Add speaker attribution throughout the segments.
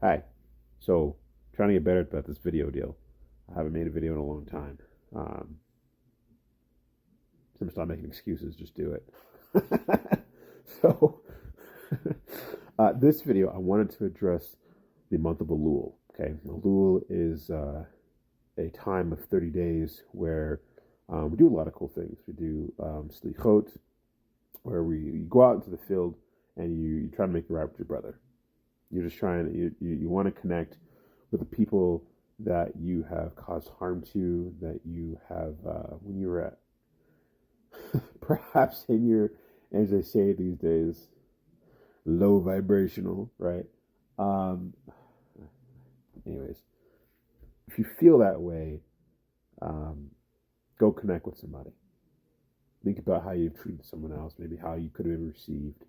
Speaker 1: Hi. So, trying to get better about this video deal. I haven't made a video in a long time. Um, so I'm stop making excuses. Just do it. so, this video, I wanted to address the month of Elul. Okay, Elul is a time of 30 days where we do a lot of cool things. We do slichot, where you go out into the field and you try to make it right with your brother. You're just trying. You want to connect with the people that you have caused harm to, that you have when you were at perhaps in your, as they say these days, low vibrational, right? Um, anyways, if you feel that way, um, go connect with somebody. Think about how you've treated someone else, maybe how you could have been received.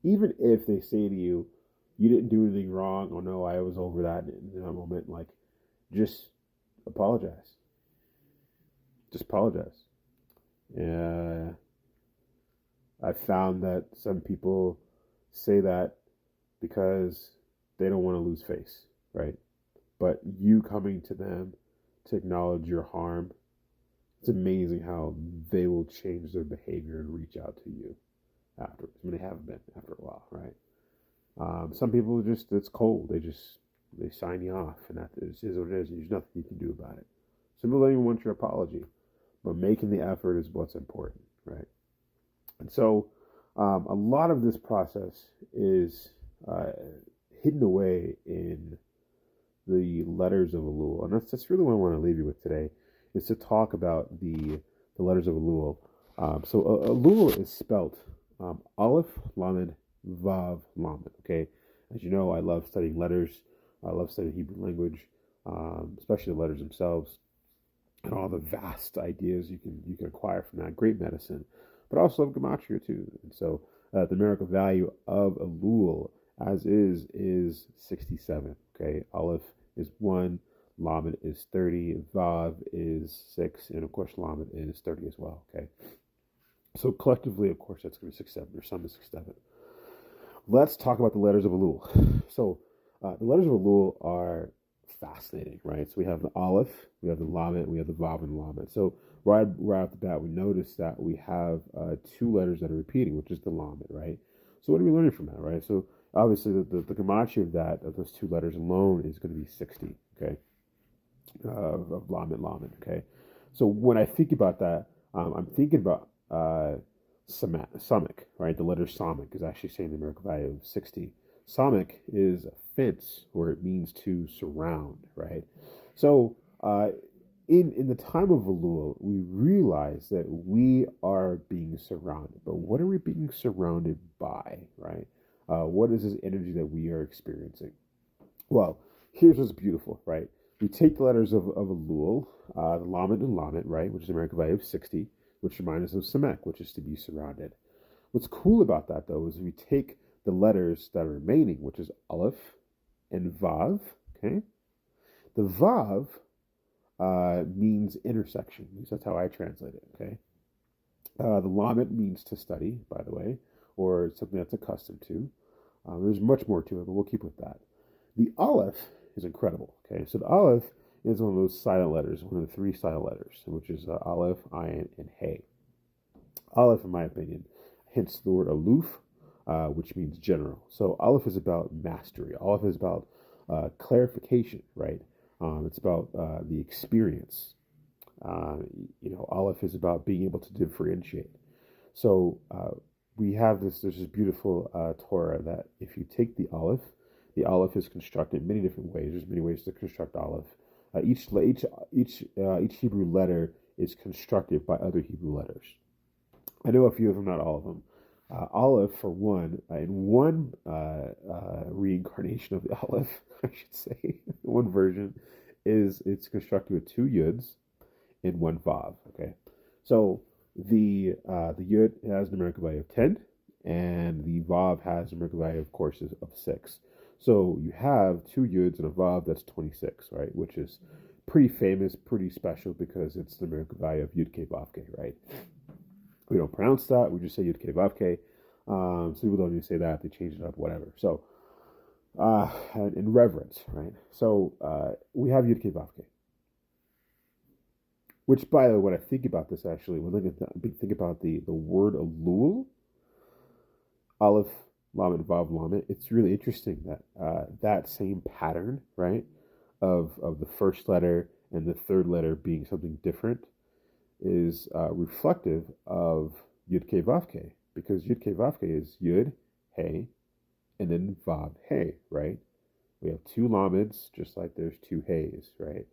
Speaker 1: Even if they say to you, you didn't do anything wrong, or no, I was over that in that moment, like, just apologize. Just apologize. Uh, I found that some people say that because they don't want to lose face, right? But you coming to them to acknowledge your harm, it's amazing how they will change their behavior and reach out to you afterwards. I mean, they haven't been after a while, right? Some people just, it's cold. They sign you off, and that is what it is. There's nothing you can do about it. Some people don't even want your apology, but making the effort is what's important, right? And so, a lot of this process is uh, hidden away in the letters of Elul, and that's really what I want to leave you with today, is to talk about the letters of Elul. Elul is spelt Aleph, Lamed, Vav, Lamed. Okay, as you know, I love studying letters. I love studying Hebrew language, especially the letters themselves, and all the vast ideas you can acquire from that. Great medicine, but I also love gematria too. And so, the numerical value of Elul, as is 67. Okay, Aleph is 1, Lamed is 30, Vav is 6, and of course Lamed is 30 as well. Okay, so collectively, of course, that's going to be 6, 7, or sum is 6, 7. Let's talk about the letters of Elul. So, the letters of Elul are fascinating, right? So we have the Aleph, we have the Lamed, we have the Vav and Lamed. So right off the bat, we notice that we have two letters that are repeating, which is the Lamed, right? So what are we learning from that, right? So obviously the gematria of those two letters alone is going to be 60, okay? Of Lamed, okay? So when I think about that, I'm thinking about Samic, right? The letter Samic is actually saying the numerical value of 60. Samic is a fence, or it means to surround, right? So, in the time of Elul, we realize that we are being surrounded. But what are we being surrounded by, right? What is this energy that we are experiencing? Well, here's what's beautiful, right? We take the letters of Elul, the Lamed and Lamed, right, which is the numerical value of 60, which reminds us of Samek, which is to be surrounded. What's cool about that, though, is we take the letters that are remaining, which is Aleph and Vav, okay? The Vav means intersection. At least that's how I translate it, okay? The Lamed means to study, by the way, or something that's accustomed to. There's much more to it, but we'll keep with that. The Aleph is incredible, okay? So the Aleph is one of those silent letters, one of the three silent letters, which is Aleph, Ayin, and Hey. Aleph, in my opinion, hence the word aloof, which means general. So Aleph is about mastery. Aleph is about clarification, right? It's about the experience. Uh, Aleph is about being able to differentiate. So we have there's this beautiful Torah that if you take the Aleph is constructed in many different ways. There's many ways to construct Aleph. Each Hebrew letter is constructed by other Hebrew letters. I know a few of them, not all of them. Aleph, for one, in one reincarnation of the Aleph, I should say, one version, it's constructed with two yuds and one vav. Okay, so the yud has a numerical value of 10, and the vav has a numerical value, of course, of 6. So you have two yuds and a vav, that's 26, right? Which is pretty famous, pretty special because it's the numerical value of yud k vav k, right? We don't pronounce that. We just say Yud K Vav K. Some people don't even say that. They change it up, whatever. So and reverence, right? So we have Yud Kei Vav Kei, which, by the way, when I think about this, actually, when I think about the word Elul, Aleph, Lamed, Vav, Lamed, it's really interesting that that same pattern, right, of the first letter and the third letter being something different is reflective of Yud Kei Vav Kei, because Yud Kei Vav Kei is Yud, Hey, and then Vav, Hey, right? We have two Lameds, just like there's two Heys, right?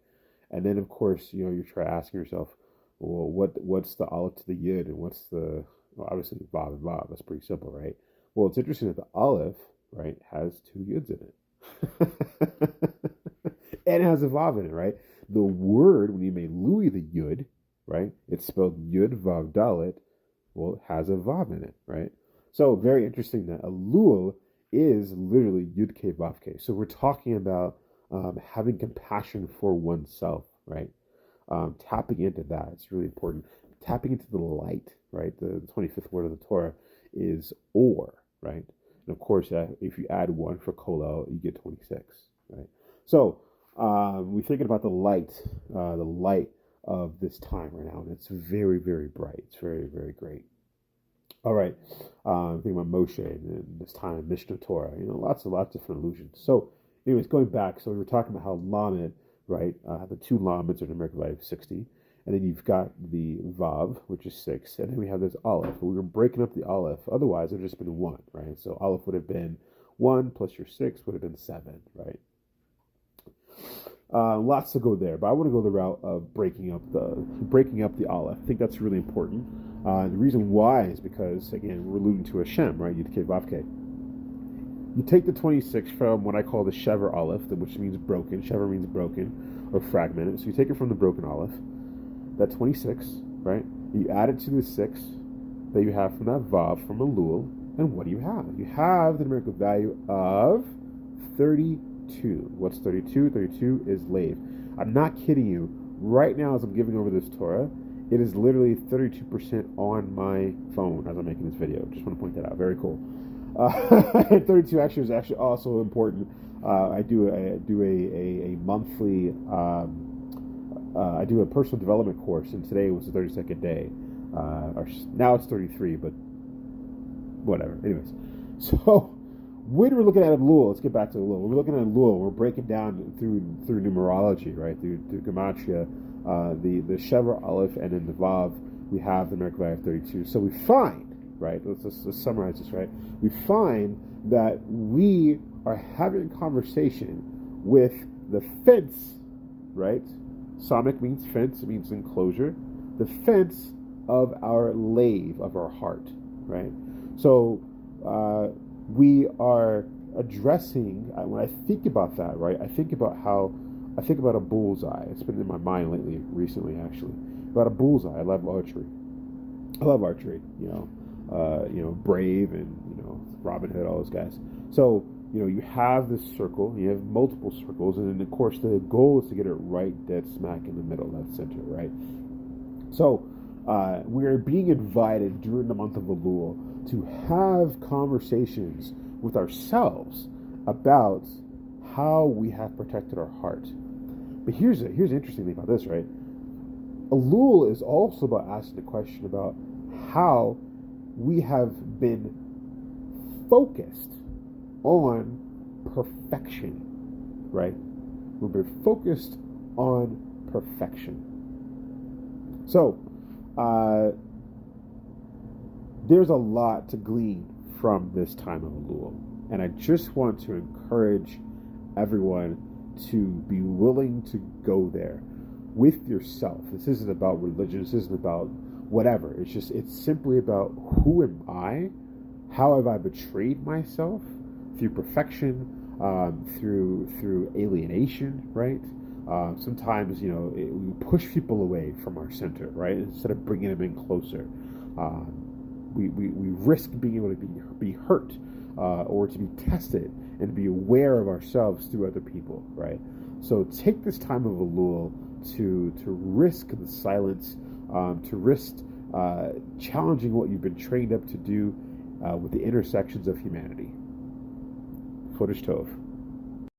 Speaker 1: And then, of course, you try asking yourself, well, what's the Aleph to the Yud, and what's the, well, obviously Vav and Vav. That's pretty simple, right? Well, it's interesting that the Aleph, right, has two Yuds in it, and it has a Vav in it, right? The word, when you made Louis the Yud, right, it's spelled Yud Vav Dalet. Well, it has a Vav in it, right? So very interesting that Elul is literally Yud Kei Vav Kei. So we're talking about having compassion for oneself, right? Tapping into that. It's really important. Tapping into the light, right? The 25th word of the Torah is or, right? And of course, if you add one for kolel, you get 26, right? So we're thinking about the light of this time right now, and it's very, very bright. It's very, very great. All right, thinking about Moshe and this time, Mishnah Torah, lots of different allusions. So, anyways, going back, so we were talking about how Lamed, right, the two Lameds are numerical value of 60, and then you've got the Vav, which is 6, and then we have this Aleph. We were breaking up the Aleph, otherwise it would have just been 1, right? So Aleph would have been 1 plus your 6 would have been 7, right? Lots to go there, but I want to go the route of breaking up the Aleph. I think that's really important. The reason why is because, again, we're alluding to Hashem, right? Yud Kei Vav Kei. You take the 26 from what I call the Shever Aleph, which means broken. Shever means broken or fragmented. So you take it from the broken Aleph, that 26, right? You add it to the 6 that you have from that Vav, from Elul, and what do you have? You have the numerical value of 32. What's 32? 32 is Lave. I'm not kidding you. Right now, as I'm giving over this Torah, it is literally 32% on my phone as I'm making this video. Just want to point that out. Very cool. 32 actually is actually also important. I do a monthly. I do a personal development course, and today was the 32nd day. Now it's 33, but whatever. Anyways, so when we're looking at Elul, let's get back to Elul. When we're looking at Elul, we're breaking down through numerology, right? Through gematria, the Shever Aleph, and then the Vav. We have the numerical value of 32. So we find, right? Let's summarize this, right? We find that we are having a conversation with the fence, right? Samik means fence, it means enclosure. The fence of our lave, of our heart, right? So we are addressing, when I think about that, right? I think about a bullseye. It's been in my mind recently, actually, about a bullseye. I love archery. Brave and, Robin Hood, all those guys. So, you have this circle, you have multiple circles, and then, of course, the goal is to get it right dead smack in the middle, that center, right? So, we are being invited during the month of Elul to have conversations with ourselves about how we have protected our heart. But here's the interesting thing about this, right? Elul is also about asking the question about how we have been focused on perfection, right? We've been focused on perfection. So, there's a lot to glean from this time of Elul. And I just want to encourage everyone to be willing to go there with yourself. This isn't about religion. This isn't about whatever. It's simply about, who am I? How have I betrayed myself through perfection, through alienation, right? Sometimes, we push people away from our center, right? Instead of bringing them in closer. We risk being able to be hurt, or to be tested and be aware of ourselves through other people, right? So take this time of Elul to risk the silence, to risk challenging what you've been trained up to do with the intersections of humanity. Chodesh Tov.